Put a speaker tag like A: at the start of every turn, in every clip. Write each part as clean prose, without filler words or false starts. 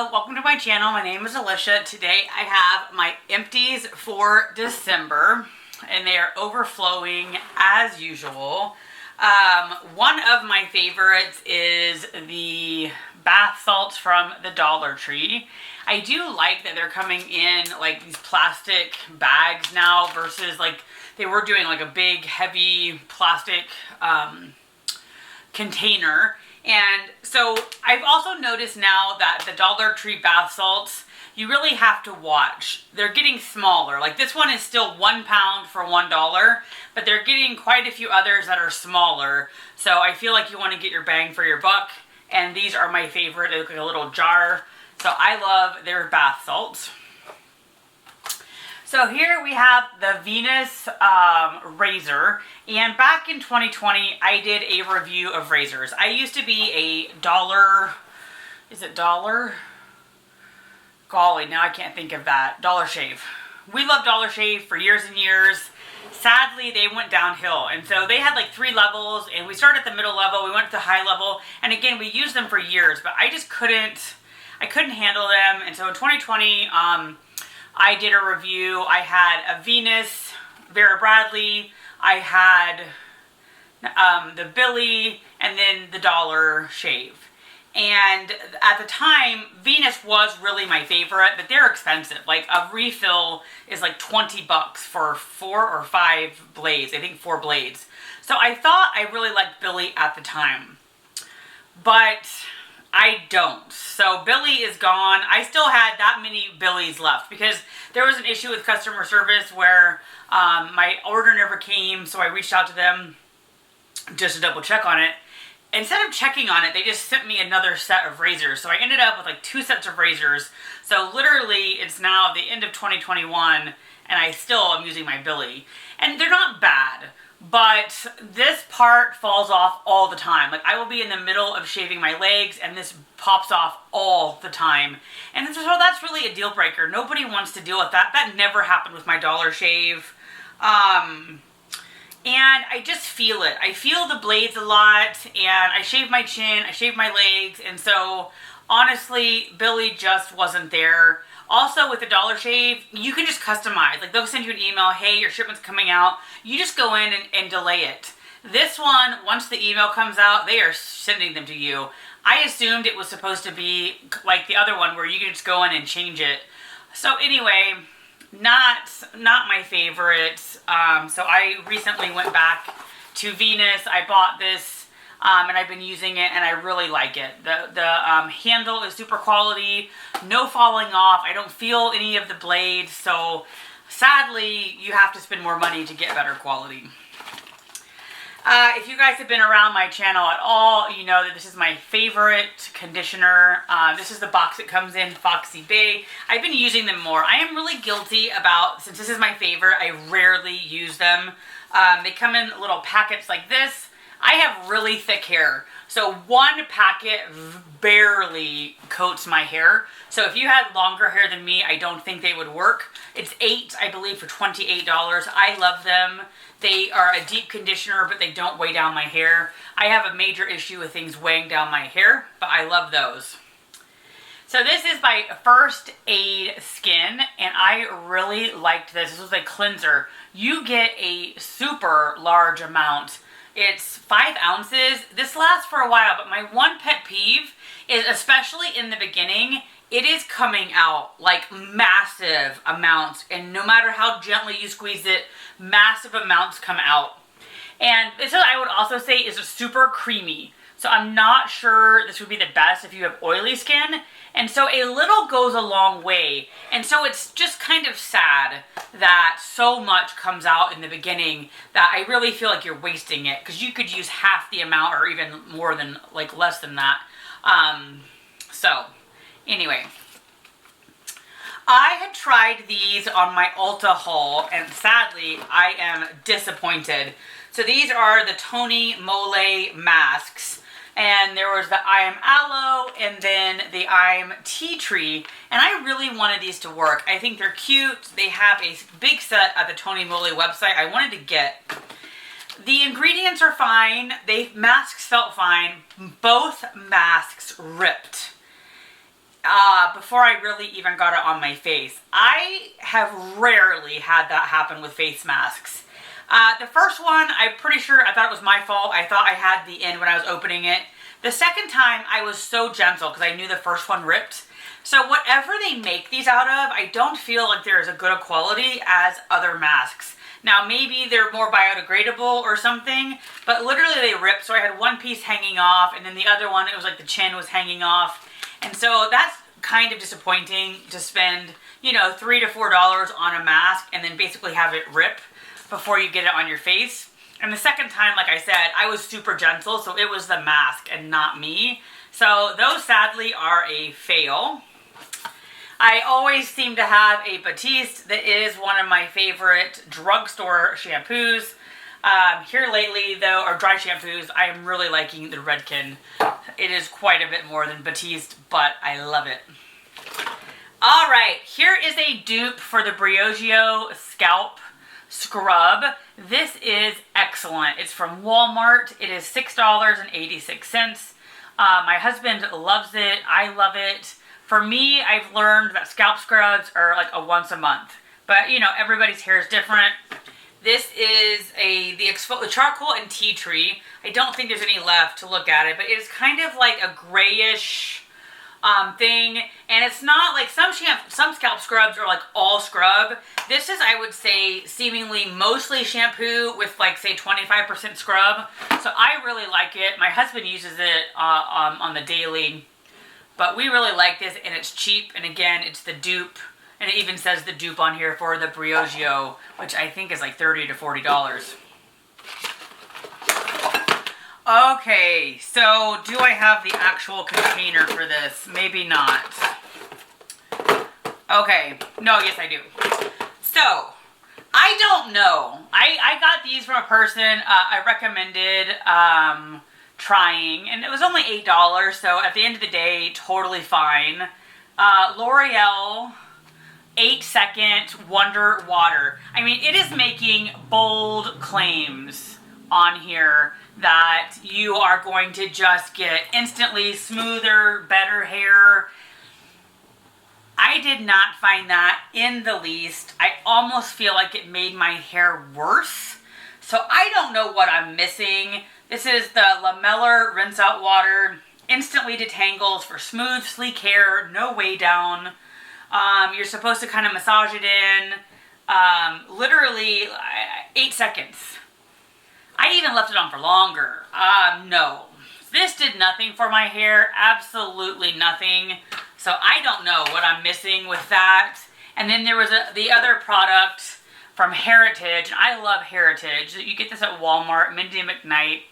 A: Hello, welcome to my channel. My name is Alicia. Today I have my empties for December and they are overflowing as usual. One of my favorites is the bath salts from the Dollar Tree. I do like that they're coming in like these plastic bags now versus like they were doing like a big heavy plastic container. And so I've also noticed now that the Dollar Tree bath salts, you really have to watch. They're getting smaller. Like this one is still 1 pound for $1, but they're getting quite a few others that are smaller. So I feel like you want to get your bang for your buck. And these are my favorite. They look like a little jar. So I love their bath salts. So here we have the Venus razor, and back in 2020 I did a review of razors. I used to be a Dollar, is it Dollar? Golly, now I can't think of that. Dollar Shave. We loved Dollar Shave for years and years. Sadly, they went downhill, and so they had like 3 levels, and we started at the middle level, we went to the high level, and again, we used them for years, but I just couldn't handle them, and so in 2020, I did a review. I had a Venus, Vera Bradley, I had the Billy, and then the Dollar Shave. And at the time, Venus was really my favorite, but they're expensive. Like a refill is like 20 bucks for 4 or 5 blades. I think 4 blades. So I thought I really liked Billy at the time, but I don't. So Billy is gone. I still had that many Billys left because there was an issue with customer service where my order never came, so I reached out to them just to double check on it. Instead of checking on it, they just sent me another set of razors. So I ended up with like 2 sets of razors. So literally it's now the end of 2021 and I still am using my Billy. And they're not bad, but this part falls off all the time. Like I will be in the middle of shaving my legs and this pops off all the time. And so that's really a deal breaker. Nobody wants to deal with that. That never happened with my Dollar Shave. And I just feel it. I feel the blades a lot, and I shave my chin, I shave my legs, and so honestly, Billy just wasn't there. Also with the Dollar Shave, you can just customize. Like they'll send you an email, hey, your shipment's coming out. You just go in and delay it. This one, once the email comes out, they are sending them to you. I assumed it was supposed to be like the other one where you can just go in and change it. So anyway, not my favorite. So I recently went back to Venus. I bought this and I've been using it and I really like it. The handle is super quality, no falling off. I don't feel any of the blades, so sadly you have to spend more money to get better quality. If you guys have been around my channel at all, you know that this is my favorite conditioner. This is the box it comes in, Foxy Bay. I've been using them more. I am really guilty about, since this is my favorite, I rarely use them. They come in little packets like this. I have really thick hair, so 1 packet barely coats my hair. So if you had longer hair than me, I don't think they would work. It's 8, I believe, for $28. I love them. They are a deep conditioner, but they don't weigh down my hair. I have a major issue with things weighing down my hair, but I love those. So this is by First Aid Skin, and I really liked this. This was a cleanser. You get a super large amount. It's 5 ounces. This lasts for a while, but my one pet peeve is, especially in the beginning, it is coming out like massive amounts, and no matter how gently you squeeze it, massive amounts come out. And this, I would also say, is a super creamy. So I'm not sure this would be the best if you have oily skin. And so a little goes a long way. And so it's just kind of sad that so much comes out in the beginning that I really feel like you're wasting it, because you could use half the amount or even more than, like less than that. So anyway, I had tried these on my Ulta haul, and sadly, I am disappointed. So these are the Tony Moley masks, and there was the I Am Aloe, and then the I Am Tea Tree, and I really wanted these to work. I think they're cute. They have a big set at the Tony Moley website I wanted to get. The ingredients are fine. Masks felt fine. Both masks ripped. before I really even got it on my face. I have rarely had that happen with face masks. The first one, I'm pretty sure I thought it was my fault. I thought I had the end when I was opening it. The second time, I was so gentle because I knew the first one ripped. So whatever they make these out of, I don't feel like they're as good a quality as other masks. Now maybe they're more biodegradable or something, but literally they ripped. So I had one piece hanging off, and then the other one, it was like the chin was hanging off. And so that's kind of disappointing to spend, you know, $3 to $4 on a mask and then basically have it rip before you get it on your face. And the second time, like I said, I was super gentle, so it was the mask and not me. So those sadly are a fail. I always seem to have a Batiste that is one of my favorite drugstore shampoos. Here lately though, or dry shampoos, I am really liking the Redken. It is quite a bit more than Batiste, but I love it. Alright, here is a dupe for the Briochio Scalp Scrub. This is excellent. It's from Walmart. It is $6.86. My husband loves it. I love it. For me, I've learned that scalp scrubs are like a once a month. But, you know, everybody's hair is different. This is the charcoal and tea tree. I don't think there's any left to look at it, but it is kind of like a grayish thing. And it's not like some scalp scrubs are like all scrub. This is, I would say, seemingly mostly shampoo with like, say, 25% scrub. So I really like it. My husband uses it on the daily. But we really like this, and it's cheap, and again, it's the dupe, and it even says the dupe on here for the Briochio, which I think is like $30 to $40. Okay, so do I have the actual container for this? Maybe not. Okay, no, yes I do. So, I don't know. I got these from a person I recommended trying, and it was only $8, so at the end of the day, totally fine. L'Oreal 8-second Wonder Water. I mean, it is making bold claims on here that you are going to just get instantly smoother, better hair. I did not find that in the least. I almost feel like it made my hair worse. So I don't know what I'm missing. This is the Lamellar Rinse Out Water. Instantly detangles for smooth, sleek hair, no weigh down. You're supposed to kind of massage it in. Literally 8 seconds. I even left it on for longer. No. This did nothing for my hair. Absolutely nothing. So I don't know what I'm missing with that. And then there was the other product from Heritage. I love Heritage. You get this at Walmart, Mindy McKnight.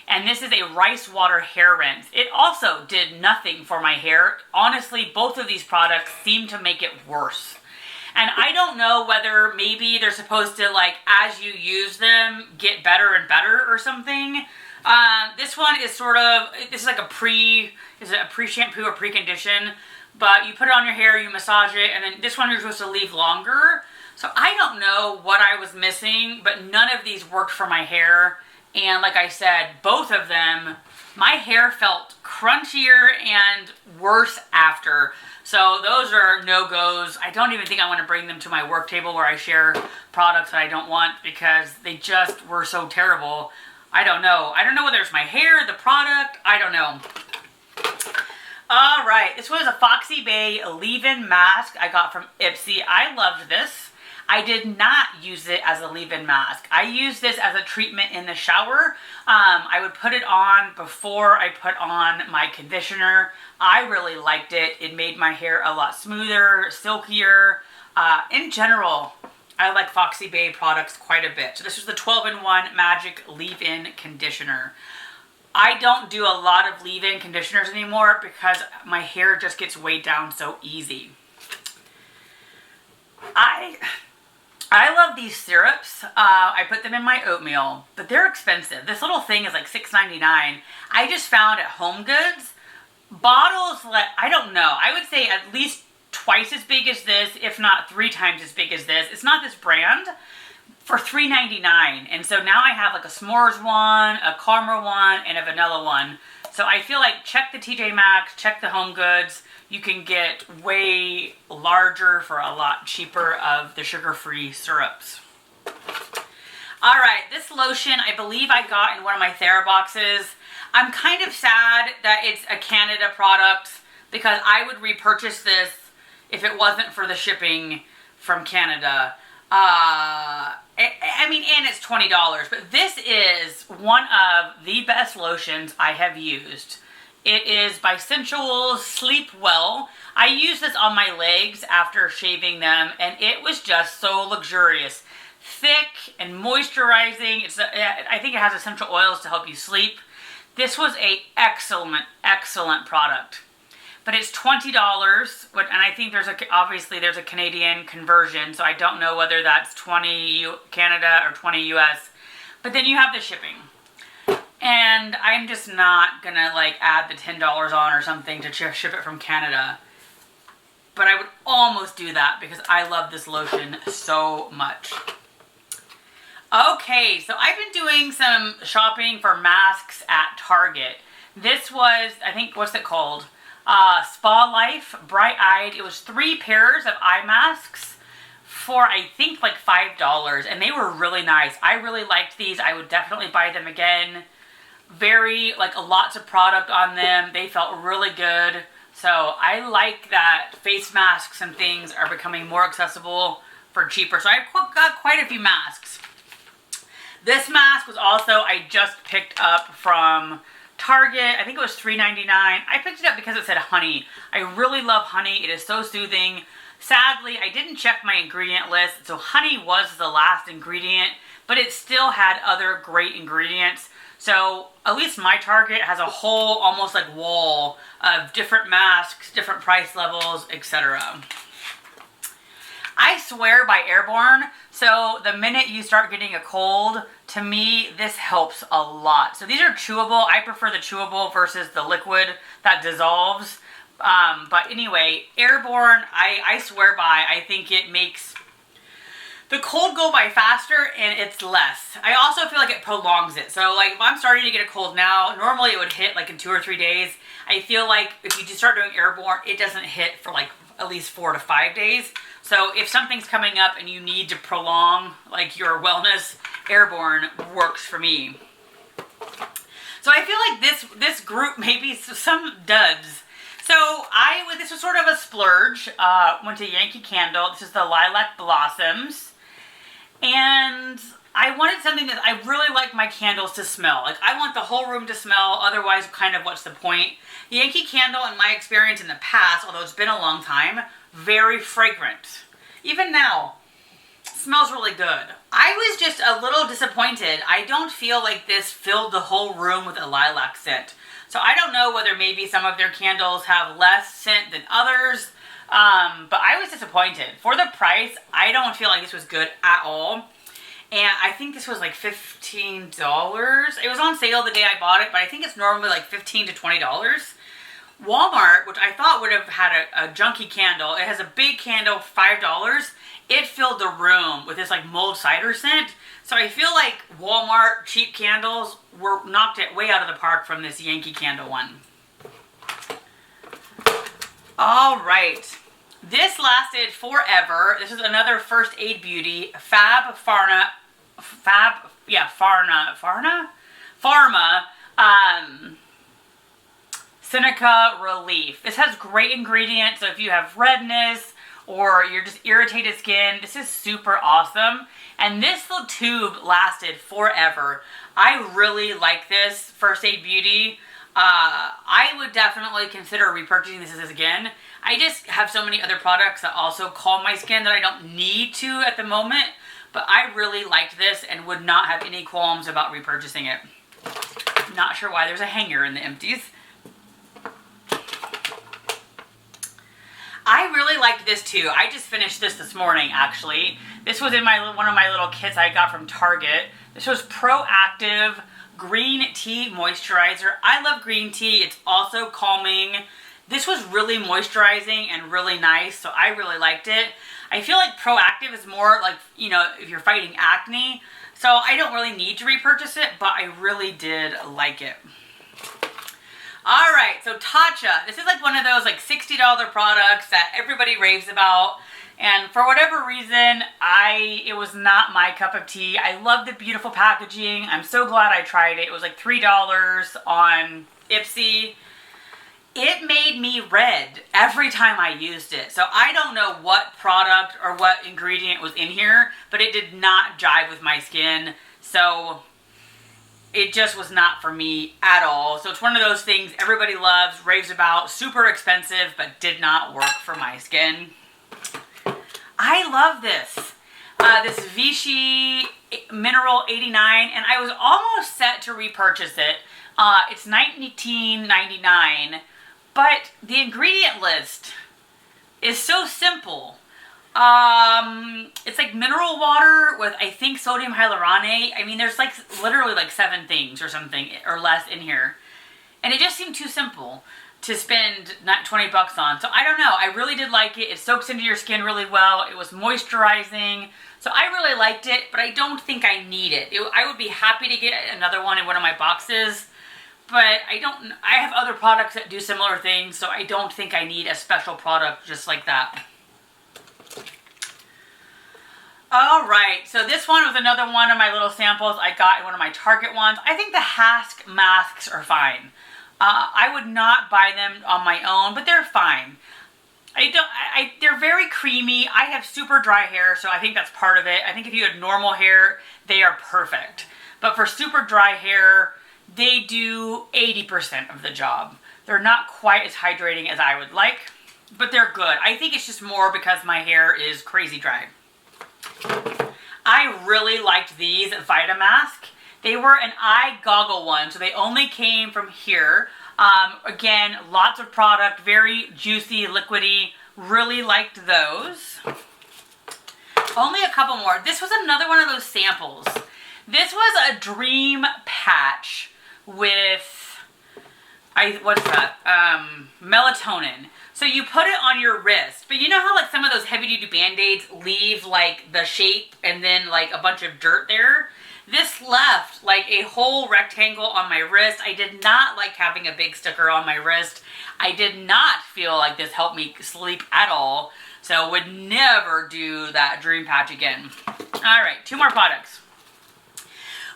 A: And this is a rice water hair rinse. It also did nothing for my hair. Honestly, both of these products seem to make it worse. And I don't know whether maybe they're supposed to, like, as you use them, get better and better or something. This one is sort of, this is like is it a pre-shampoo or pre-condition? But you put it on your hair, you massage it, and then this one you're supposed to leave longer. So I don't know what I was missing, but none of these worked for my hair. And like I said, both of them, my hair felt crunchier and worse after. So those are no-goes. I don't even think I want to bring them to my work table where I share products that I don't want because they just were so terrible. I don't know. I don't know whether it's my hair, the product, I don't know. Alright, this was a Foxy Bay leave-in mask I got from Ipsy. I loved this. I did not use it as a leave-in mask. I used this as a treatment in the shower. I would put it on before I put on my conditioner. I really liked it. It made my hair a lot smoother, silkier. In general, I like Foxy Bay products quite a bit. So this was the 12-in-1 Magic Leave-In Conditioner. I don't do a lot of leave-in conditioners anymore because my hair just gets weighed down so easy. I love these syrups. I put them in my oatmeal, but they're expensive. This little thing is like $6.99. I just found at HomeGoods bottles that, I don't know, I would say at least twice as big as this, if not 3 times as big as this. It's not this brand, for $3.99. And so now I have like a s'mores one, a caramel one, and a vanilla one. So I feel like check the TJ Maxx, check the Home Goods. You can get way larger for a lot cheaper of the sugar-free syrups. All right, this lotion I believe I got in one of my TheraBoxes. I'm kind of sad that it's a Canada product because I would repurchase this if it wasn't for the shipping from Canada. I mean, and it's $20, but this is one of the best lotions I have used. It is by Sensual's Sleep Well. I used this on my legs after shaving them, and it was just so luxurious. Thick and moisturizing. I think it has essential oils to help you sleep. This was an excellent product. But it's $20, and I think obviously there's a Canadian conversion, so I don't know whether that's 20 Canada or 20 US. But then you have the shipping. And I'm just not gonna like add the $10 on or something to ship it from Canada. But I would almost do that because I love this lotion so much. Okay, so I've been doing some shopping for masks at Target. This was, I think, what's it called? Spa Life Bright Eyed. It was 3 pairs of eye masks for I think like $5, and they were really nice. I really liked these. I would definitely buy them again. Very, like, lots of product on them. They felt really good. So I like that face masks and things are becoming more accessible for cheaper. So I've got quite a few masks. This mask was also, I just picked up from Target. I think it was $3.99. I picked it up because it said honey. I really love honey. It is so soothing. Sadly, I didn't check my ingredient list, so honey was the last ingredient, but it still had other great ingredients. So at least my Target has a whole almost like wall of different masks, different price levels, etc. I swear by Airborne. So the minute you start getting a cold, to me, this helps a lot. So these are chewable. I prefer the chewable versus the liquid that dissolves. But anyway, Airborne, I swear by. I think it makes the cold go by faster and it's less. I also feel like it prolongs it. So like if I'm starting to get a cold now, normally it would hit like in 2 or 3 days. I feel like if you just start doing Airborne, it doesn't hit for like at least 4 to 5 days. So if something's coming up and you need to prolong like your wellness, Airborne works for me. So I feel like this group maybe some duds. So this was sort of a splurge. Went to Yankee Candle. This is the Lilac Blossoms. And I wanted something that I really like my candles to smell. Like I want the whole room to smell, otherwise kind of what's the point? Yankee Candle, in my experience in the past, although it's been a long time, very fragrant. Even now, smells really good. I was just a little disappointed. I don't feel like this filled the whole room with a lilac scent. So I don't know whether maybe some of their candles have less scent than others. But I was disappointed. For the price, I don't feel like this was good at all. And I think this was like $15. It was on sale the day I bought it, but I think it's normally like $15 to $20. Walmart, which I thought would have had a junky candle, it has a big candle, $5. It filled the room with this like mulled cider scent. So I feel like Walmart cheap candles were knocked it way out of the park from this Yankee Candle one. All right. This lasted forever. This is another First Aid Beauty Pharma Seneca Relief. This has great ingredients, so if you have redness or you're just irritated skin, this is super awesome. And this little tube lasted forever. I really like this First Aid Beauty. I would definitely consider repurchasing this again. I just have so many other products that also calm my skin that I don't need to at the moment. But I really liked this and would not have any qualms about repurchasing it. Not sure why there's a hanger in the Empties. I really liked this too. I just finished this morning actually. This was in one of my little kits I got from Target. This was Proactive Green Tea Moisturizer. I love green tea. It's also calming. This was really moisturizing and really nice, so I really liked it. I feel like Proactive is more like, you know, if you're fighting acne. So I don't really need to repurchase it, but I really did like it. All right, so Tatcha. This is like one of those like $60 products that everybody raves about. And for whatever reason, it was not my cup of tea. I love the beautiful packaging. I'm so glad I tried it. It was like $3 on Ipsy. It made me red every time I used it. So I don't know what product or what ingredient was in here, but it did not jive with my skin. So it just was not for me at all. So it's one of those things everybody loves, raves about, super expensive, but did not work for my skin. I love this. This Vichy Mineral 89, and I was almost set to repurchase it. It's $19.99, but the ingredient list is so simple. It's like mineral water with, I think, sodium hyaluronate. I mean, there's like literally like 7 things or something or less in here. And it just seemed too simple to spend not 20 bucks on. So I don't know. I really did like it. It soaks into your skin really well. It was moisturizing. So I really liked it, but I don't think I need it. I would be happy to get another one in one of my boxes, but I have other products that do similar things, so I don't think I need a special product just like that. All right, so this one was another one of my little samples I got in one of my Target ones. I think the Hask Masks are fine. I would not buy them on my own, but they're fine. They're very creamy. I have super dry hair, so I think that's part of it. I think if you had normal hair, they are perfect. But for super dry hair, they do 80% of the job. They're not quite as hydrating as I would like, but they're good. I think it's just more because my hair is crazy dry. I really liked these Vita Mask. They were an eye goggle one, so they only came from here. Again, lots of product, very juicy, liquidy. Really liked those. Only a couple more. This was another one of those samples. This was a dream patch with, what's that? Melatonin. So you put it on your wrist, but you know how like some of those heavy-duty Band-Aids leave like the shape and then like a bunch of dirt there? This left like a whole rectangle on my wrist. I did not like having a big sticker on my wrist. I did not feel like this helped me sleep at all. So would never do that dream patch again. All right, 2 more products.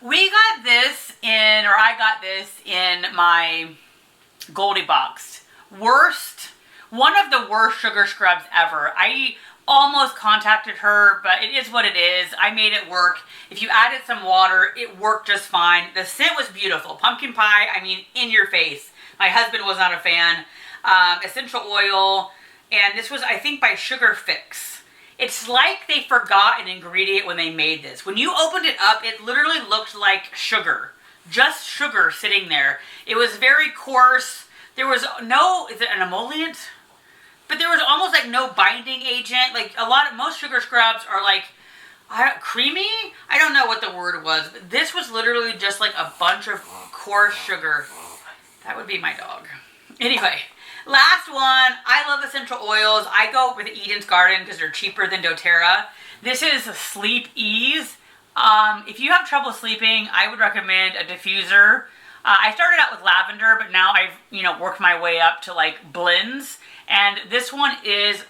A: We got this in, or I got this in my Goldie Boxed. One of the worst sugar scrubs ever. I almost contacted her, but it is what it is. I made it work. If you added some water, it worked just fine. The scent was beautiful. Pumpkin pie, I mean, in your face. My husband was not a fan. Essential oil, and this was, I think, by Sugar Fix. It's like they forgot an ingredient when they made this. When you opened it up, it literally looked like sugar. Just sugar sitting there. It was very coarse. There was no, is it an emollient? But there was almost like no binding agent. Like most sugar scrubs are like creamy. I don't know what the word was, but this was literally just like a bunch of coarse sugar. That would be my dog. Anyway, last one. I love essential oils. I go with Eden's Garden because they're cheaper than doTERRA. This is Sleep Ease. If you have trouble sleeping, I would recommend a diffuser. I started out with lavender, but now I've, worked my way up to like blends. And this one is